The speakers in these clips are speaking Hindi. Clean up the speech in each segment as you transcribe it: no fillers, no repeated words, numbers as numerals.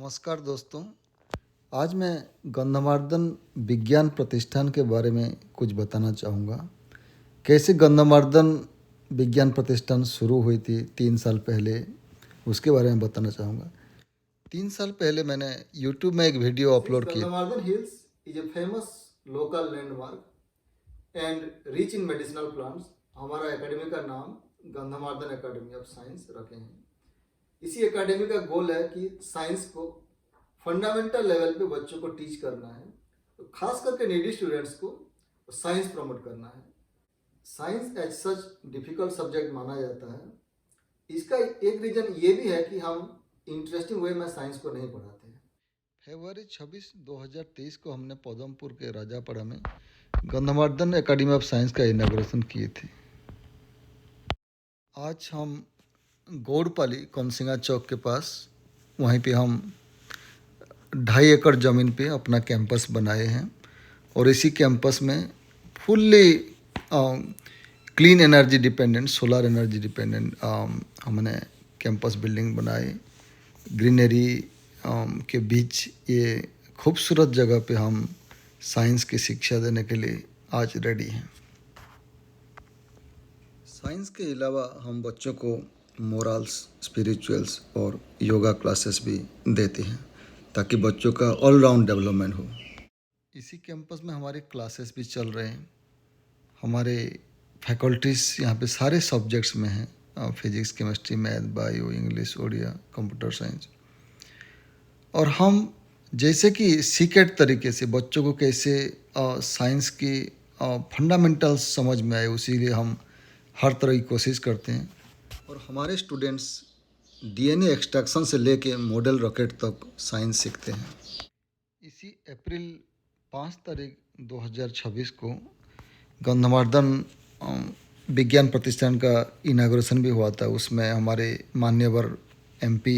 नमस्कार दोस्तों। आज मैं गंधमार्दन विज्ञान प्रतिष्ठान के बारे में कुछ बताना चाहूँगा। कैसे गंधमार्दन विज्ञान प्रतिष्ठान शुरू हुई थी 3 साल पहले, उसके बारे में बताना चाहूँगा। 3 साल पहले मैंने यूट्यूब में एक वीडियो अपलोड की। Gandhamardan Hills is a famous local landmark and rich in medicinal plants. हमारा एकेडमी का नाम गंधमार्दन एकेडमी ऑफ साइंस रखे हैं। इसी एकेडमी का गोल है कि साइंस को फंडामेंटल लेवल पे बच्चों को टीच करना है, तो खास करके नीडी स्टूडेंट्स को साइंस प्रमोट करना है। Science as such difficult subject माना जाता है। इसका एक रीज़न ये भी है कि हम इंटरेस्टिंग वे में साइंस को नहीं पढ़ाते हैं। फरवरी 26, 2023 को हमने पदमपुर के राजापाड़ा में गंधमार्दन एकेडमी ऑफ साइंस का इनाग्रेशन किए थे। आज हम गौड़पाली कौनसिंगा चौक के पास, वहीं पे हम 2.5 एकड़ ज़मीन पे अपना कैंपस बनाए हैं और इसी कैंपस में fully clean energy dependent, solar energy dependent हमने कैंपस बिल्डिंग बनाए। ग्रीनरी के बीच ये खूबसूरत जगह पे हम साइंस की शिक्षा देने के लिए आज रेडी हैं। साइंस के अलावा हम बच्चों को मोरल्स, स्पिरिचुअल्स और योगा क्लासेस भी देते हैं ताकि बच्चों का ऑलराउंड डेवलपमेंट हो। इसी कैंपस में हमारे क्लासेस भी चल रहे हैं। हमारे फैकल्टीज़ यहाँ पे सारे सब्जेक्ट्स में हैं, physics, chemistry, math, bio, English, Odia, computer science. और हम जैसे कि सीक्रेट तरीके से बच्चों को कैसे साइंस की फंडामेंटल्स समझ में आए, उसी लिए हम हर तरह की कोशिश करते हैं। और हमारे स्टूडेंट्स डीएनए एक्सट्रैक्शन से लेके मॉडल रॉकेट तक साइंस सीखते हैं। इसी अप्रैल 5 तारीख 2026 को गंधमार्दन विज्ञान प्रतिष्ठान का इनाग्रेशन भी हुआ था। उसमें हमारे मान्यवर एमपी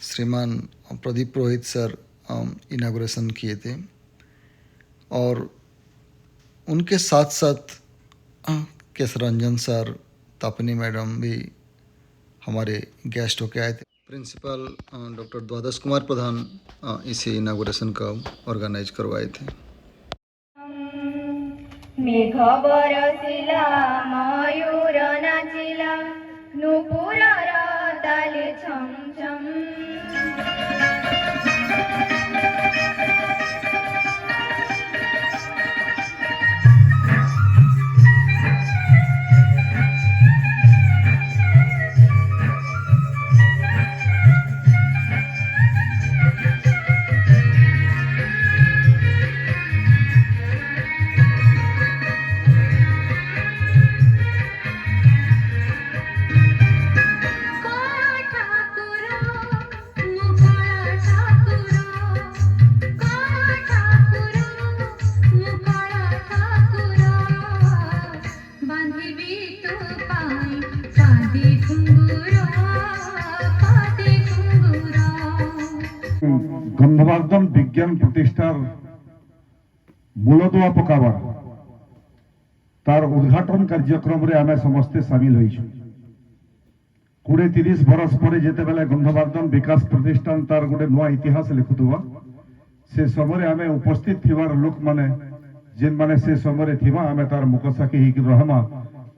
श्रीमान प्रदीप पुरोहित सर इनाग्रेशन किए थे और उनके साथ साथ केशरंजन सर, तापनी मैडम भी हमारे गेस्ट होके आए थे। प्रिंसिपल डॉक्टर द्वादश कुमार प्रधान इसी इनागुरेशन का ऑर्गेनाइज करवाए थे। मेघ बरसिला, मयूर नाचिला, नुपुर ताले छम छम। गंधमार्दन विज्ञान प्रतिष्ठान मूलदुआ पकावा तार उद्घाटन कार्यक्रम रे आमे समस्ते शामिल होइछु। 20-30 बरस पर जेते बेले गंधमार्दन विकास प्रतिष्ठान तार गोटे नुआ इतिहास लिखुथुवा, से समय आमे उपस्थित थिवार लोक माने जेन माने से समय थिवा आमे तार मुकसाकी हिक रहमा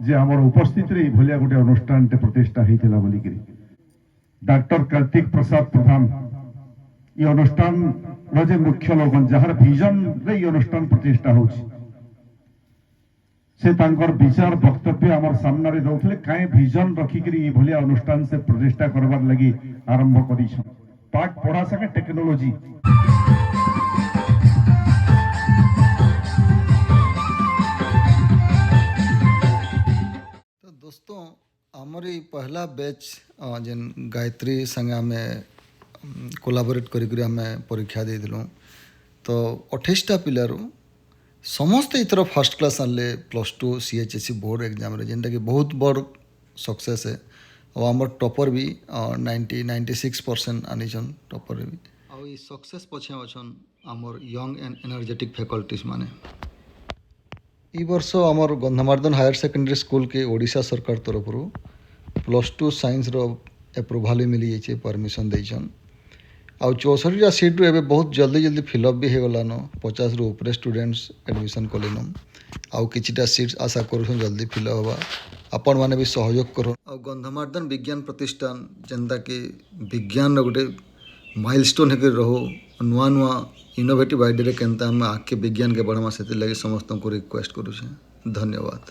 जे हमर उपस्थित रे भलिया गोटे अनुष्ठान ते प्रतिष्ठा हेतिला बोली करी। डॉक्टर कार्तिक प्रसाद प्रधान ये अनुष्ठान जे मुख्य लोक जार विजन रे ये अनुष्ठान प्रतिष्ठा होछि, से तांकर विचार वक्तव्य आमर सामने रे दउथले काए विजन रखी करी ये भलिया अनुष्ठान से प्रतिष्ठा करबार लगी आरंभ करी छ। पाठ पढ़ा सके टेक्नोलॉजी तो दोस्तों हमारी पहला बैच जेन गायत्री संगे में कोलाबोरेट करी हमें परीक्षा दे दिलु, तो 28टा पिलारू समस्ते इथर फर्स्ट क्लास आनले +2 CHSE बोर्ड एग्जाम रे, जेनटा कि बहुत बड़ सक्सेस है। और आमर टॉपर भी 96% आनीछन टॉपर भी। और ये सक्सेस पछे अछन आमर यंग एंड एनर्जेटिक फैकल्टीज माने। ई वर्ष आमर गंधमार्दन हायर सेकेंडरी स्कूल के ओडिशा सरकार तरफ +2 साइंस रो एप्रुवाल मिली जाइए, परमिशन देछन। ଆଉ 64ଟା ସିଟ୍ରୁ ଏବେ ବହୁତ ଜଲ୍ଦି ଜଲ୍ଦି ଫିଲ୍ଅପ୍ ବି ହେଇଗଲାନ 50ରୁ ଉପରେ ଷ୍ଟୁଡେଣ୍ଟସ୍ ଆଡ଼ମିସନ୍ କଲେନ ଆଉ କିଛିଟା ସିଟ୍ସ ଆଶା କରୁଛନ୍ ଜଲ୍ଦି ଫିଲ୍ଅପ୍ ହେବା ଆପଣମାନେ ବି ସହଯୋଗ କରନ୍ ଆଉ ଗନ୍ଧମାର୍ଦ୍ଦନ ବିଜ୍ଞାନ ପ୍ରତିଷ୍ଠାନ ଯେନ୍ତାକି ବିଜ୍ଞାନର ଗୋଟେ ମାଇଲଷ୍ଟୋନ୍ ହେଇକି ରହୁ ନୂଆ ନୂଆ ଇନୋଭେଟିଭ୍ ଆଇଡ଼ିଆରେ କେନ୍ତା ଆମେ ଆଗ୍କେ ବିଜ୍ଞାନକେ ବଢ଼ାମା ସେଥିର୍ଲାଗି ସମସ୍ତଙ୍କୁ ରିକ୍ୱେଷ୍ଟ କରୁଛେଁ ଧନ୍ୟବାଦ।